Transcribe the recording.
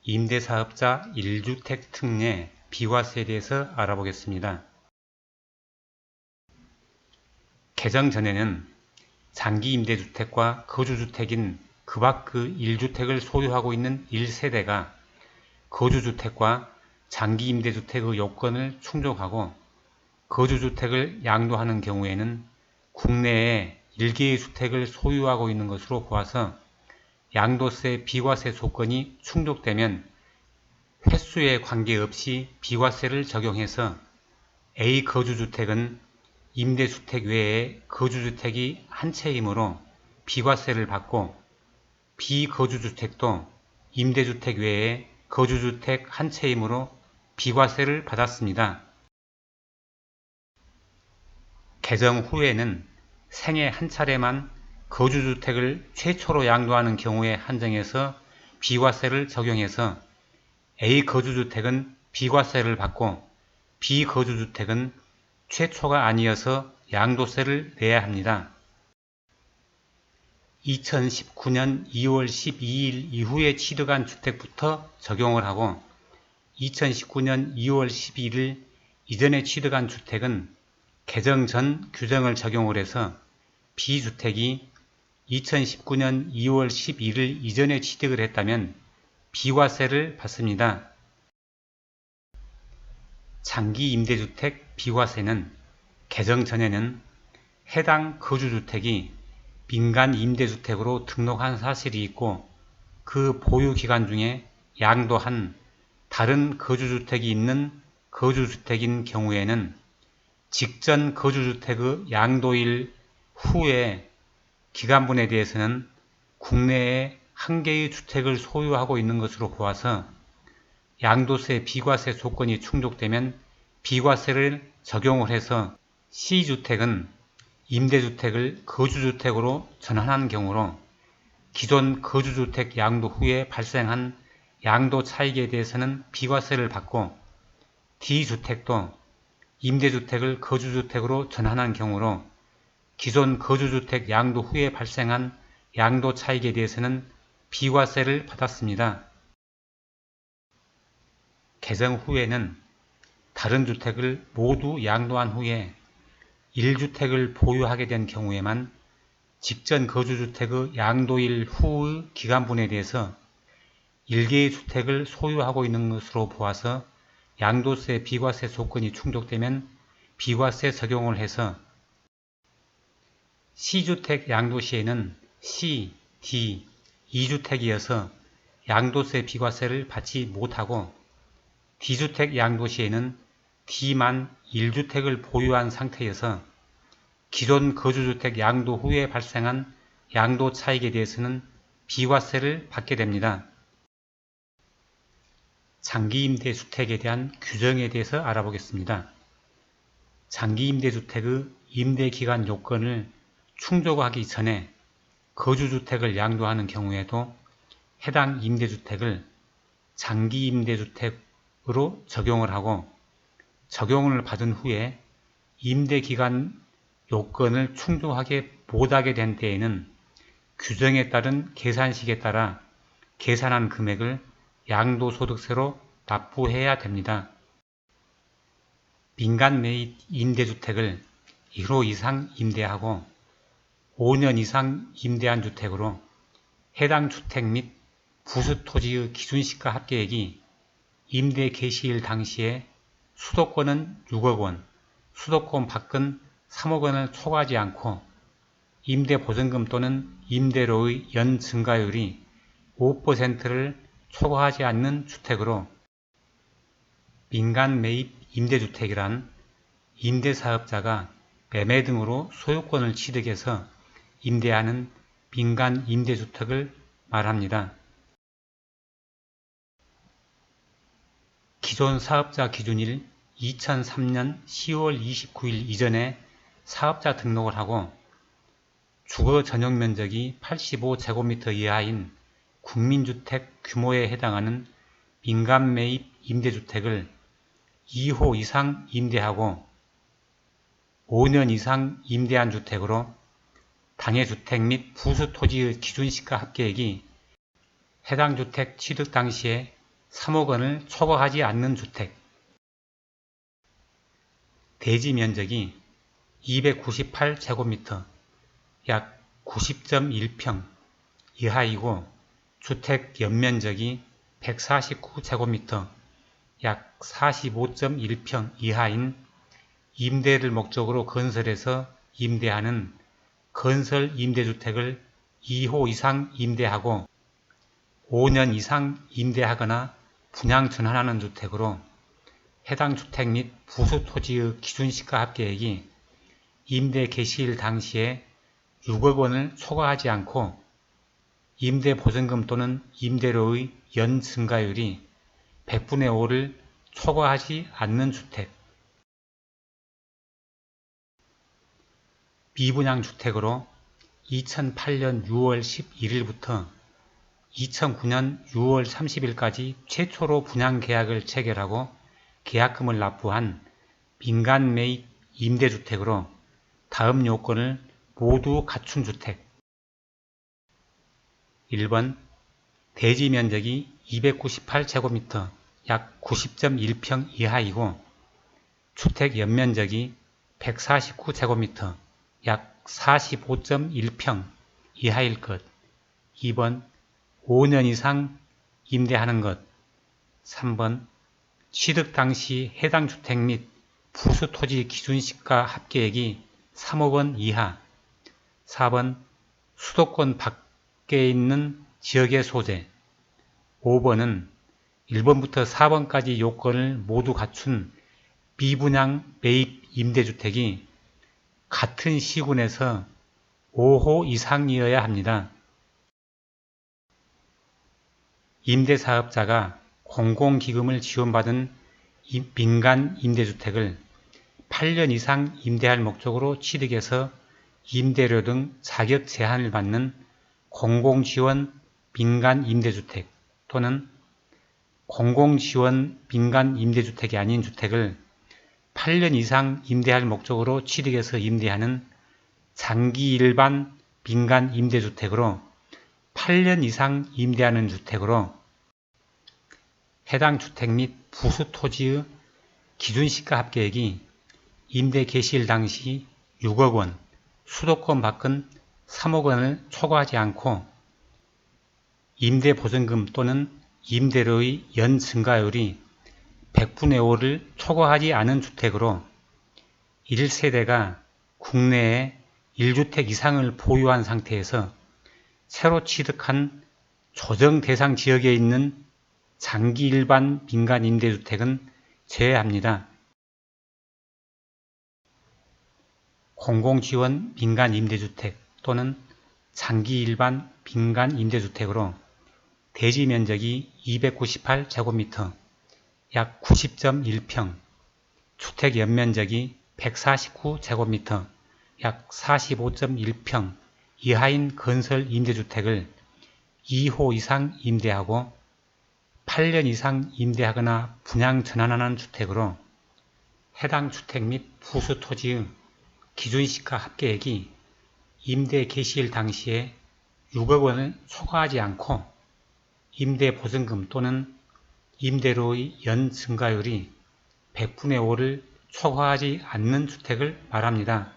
임대사업자 1주택 특례 비과세에 대해서 알아보겠습니다. 개정 전에는 장기 임대주택과 거주주택인 그 밖 그 1주택을 소유하고 있는 1세대가 거주주택과 장기 임대주택의 요건을 충족하고 거주주택을 양도하는 경우에는 국내에 1개의 주택을 소유하고 있는 것으로 보아서 양도세 비과세 조건이 충족되면 횟수에 관계없이 비과세를 적용해서 A 거주주택은 임대주택 외에 거주주택이 한 채이므로 비과세를 받고 B 거주주택도 임대주택 외에 거주주택 한 채이므로 비과세를 받았습니다. 개정 후에는 생애 한 차례만 거주주택을 최초로 양도하는 경우에 한정해서 비과세를 적용해서 A 거주주택은 비과세를 받고 B 거주주택은 최초가 아니어서 양도세를 내야 합니다. 2019년 2월 12일 이후에 취득한 주택부터 적용을 하고 2019년 2월 11일 이전에 취득한 주택은 개정 전 규정을 적용을 해서 B주택이 2019년 2월 11일 이전에 취득을 했다면 비과세를 받습니다. 장기 임대주택 비과세는 개정 전에는 해당 거주주택이 민간 임대주택으로 등록한 사실이 있고 그 보유기간 중에 양도한 다른 거주주택이 있는 거주주택인 경우에는 직전 거주주택의 양도일 후에 기간분에 대해서는 국내에 한 개의 주택을 소유하고 있는 것으로 보아서 양도세 비과세 조건이 충족되면 비과세를 적용을 해서 C주택은 임대주택을 거주주택으로 전환한 경우로 기존 거주주택 양도 후에 발생한 양도 차익에 대해서는 비과세를 받고 D주택도 임대주택을 거주주택으로 전환한 경우로 기존 거주주택 양도 후에 발생한 양도 차익에 대해서는 비과세를 받았습니다. 개정 후에는 다른 주택을 모두 양도한 후에 1주택을 보유하게 된 경우에만 직전 거주주택의 양도일 후의 기간분에 대해서 1개의 주택을 소유하고 있는 것으로 보아서 양도세 비과세 조건이 충족되면 비과세 적용을 해서 C주택 양도 시에는 C, D, 2주택이어서 양도세 비과세를 받지 못하고 D주택 양도 시에는 D만 1주택을 보유한 상태여서 기존 거주주택 양도 후에 발생한 양도 차익에 대해서는 비과세를 받게 됩니다. 장기임대주택에 대한 규정에 대해서 알아보겠습니다. 장기임대주택의 임대기간 요건을 충족하기 전에 거주주택을 양도하는 경우에도 해당 임대주택을 장기임대주택으로 적용을 하고 적용을 받은 후에 임대기간 요건을 충족하게 못하게 된 때에는 규정에 따른 계산식에 따라 계산한 금액을 양도소득세로 납부해야 됩니다. 민간 매입 임대주택을 1호 이상 임대하고 5년 이상 임대한 주택으로 해당 주택 및 부수토지의 기준시가 합계액이 임대 개시일 당시에 수도권은 6억 원, 수도권 밖은 3억 원을 초과하지 않고 임대보증금 또는 임대료의 연 증가율이 5%를 초과하지 않는 주택으로 민간 매입 임대주택이란 임대사업자가 매매 등으로 소유권을 취득해서 임대하는 민간 임대주택을 말합니다. 기존 사업자 기준일 2003년 10월 29일 이전에 사업자 등록을 하고 주거 전용 면적이 85제곱미터 이하인 국민주택 규모에 해당하는 민간 매입 임대주택을 2호 이상 임대하고 5년 이상 임대한 주택으로 당해주택 및 부수토지의 기준시가 합계액이 해당 주택 취득 당시에 3억 원을 초과하지 않는 주택. 대지 면적이 298제곱미터, 약 90.1평 이하이고 주택 연면적이 149제곱미터, 약 45.1평 이하인 임대를 목적으로 건설해서 임대하는 건설 임대주택을 2호 이상 임대하고 5년 이상 임대하거나 분양 전환하는 주택으로 해당 주택 및 부수 토지의 기준시가 합계액이 임대 개시일 당시에 6억 원을 초과하지 않고 임대보증금 또는 임대료의 연 증가율이 100분의 5를 초과하지 않는 주택. 미분양 주택으로 2008년 6월 11일부터 2009년 6월 30일까지 최초로 분양 계약을 체결하고 계약금을 납부한 민간 매입 임대주택으로 다음 요건을 모두 갖춘 주택. 1번 대지 면적이 298제곱미터, 약 90.1평 이하이고 주택 연면적이 149제곱미터, 약 45.1평 이하일 것. 2번 5년 이상 임대하는 것. 3번 취득 당시 해당 주택 및 부수 토지 기준시가 합계액이 3억 원 이하. 4번 수도권 밖에 있는 지역의 소재. 5번은 1번부터 4번까지 요건을 모두 갖춘 미분양 매입 임대주택이 같은 시군에서 5호 이상이어야 합니다. 임대사업자가 공공기금을 지원받은 민간 임대주택을 8년 이상 임대할 목적으로 취득해서 임대료 등 자격 제한을 받는 공공지원 민간 임대주택 또는 공공지원 민간 임대주택이 아닌 주택을 8년 이상 임대할 목적으로 취득해서 임대하는 장기 일반 민간 임대주택으로 8년 이상 임대하는 주택으로 해당 주택 및 부수 토지의 기준시가 합계액이 임대 개시일 당시 6억 원, 수도권 밖은 3억 원을 초과하지 않고 임대보증금 또는 임대료의 연 증가율이 100분의 5를 초과하지 않은 주택으로 1세대가 국내에 1주택 이상을 보유한 상태에서 새로 취득한 조정 대상 지역에 있는 장기 일반 민간 임대주택은 제외합니다. 공공지원 민간 임대주택 또는 장기 일반 민간 임대주택으로 대지 면적이 298제곱미터, 약 90.1평, 주택 연면적이 149제곱미터, 약 45.1평 이하인 건설 임대주택을 2호 이상 임대하고 8년 이상 임대하거나 분양 전환하는 주택으로 해당 주택 및 부수 토지의 기준시가 합계액이 임대 개시일 당시에 6억 원을 초과하지 않고 임대보증금 또는 임대료의 연 증가율이 100분의 5를 초과하지 않는 주택을 말합니다.